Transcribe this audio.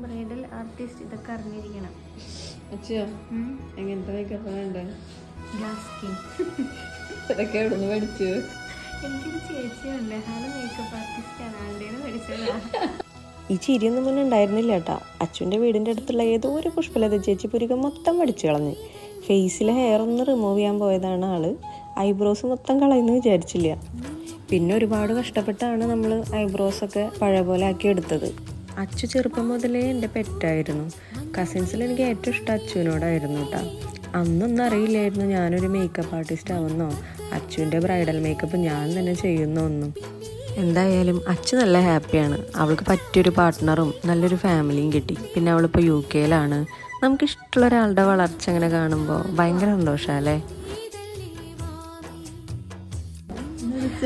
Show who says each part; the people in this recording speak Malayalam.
Speaker 1: ബ്രൈഡൽ ആർട്ടിസ്റ്റ് ഇതൊക്കെ അറിഞ്ഞിരിക്കണം.
Speaker 2: അച്ഛയോ എങ്ങനത്തെ മേക്കപ്പ് വേണ്ടേ?
Speaker 1: Glass skin.
Speaker 2: ഇതൊക്കെ എവിടുന്ന് പഠിച്ചു?
Speaker 1: എനിക്കൊരു ചേച്ചിയുണ്ട്, ആള് മേക്കപ്പ് ആർട്ടിസ്റ്റാണ്, ആളുടെ പഠിച്ചതാ.
Speaker 3: ഈ ചിരിയൊന്നും മുന്നേ ഉണ്ടായിരുന്നില്ല കേട്ടോ. അച്ഛൻ്റെ വീടിൻ്റെ അടുത്തുള്ള ഏതോ ഒരു പുഷ്പലത ചേച്ചി പുരികം മൊത്തം പഠിച്ചു കളഞ്ഞ്. ഫേസിലെ ഹെയർ ഒന്ന് റിമൂവ് ചെയ്യാൻ പോയതാണ് ആള്. ഐബ്രോസ് മൊത്തം കളയുന്നു വിചാരിച്ചില്ല. പിന്നെ ഒരുപാട് കഷ്ടപ്പെട്ടാണ് നമ്മൾ ഐബ്രോസൊക്കെ പഴയ പോലെ ആക്കി എടുത്തത്. അച്ചു ചെറുപ്പം മുതലേ എൻ്റെ പെറ്റായിരുന്നു. കസിൻസിൽ എനിക്ക് ഏറ്റവും ഇഷ്ടം അച്ചുവിനോടായിരുന്നു കേട്ടോ. അന്നൊന്നും അറിയില്ലായിരുന്നു ഞാനൊരു മേക്കപ്പ് ആർട്ടിസ്റ്റ് ആവുന്നോ, അച്ചുവിൻ്റെ ബ്രൈഡൽ മേക്കപ്പ് ഞാൻ തന്നെ ചെയ്യുന്നോ ഒന്നും. എന്തായാലും അച്ചു നല്ല ഹാപ്പിയാണ്. അവൾക്ക് പറ്റിയൊരു പാർട്ട്ണറും നല്ലൊരു ഫാമിലിയും കിട്ടി. പിന്നെ അവളിപ്പോൾ UK-ലാണ്. നമുക്കിഷ്ടമുള്ള ഒരാളുടെ വളർച്ച അങ്ങനെ കാണുമ്പോൾ ഭയങ്കര സന്തോഷമല്ലേ.
Speaker 2: വിളിച്ച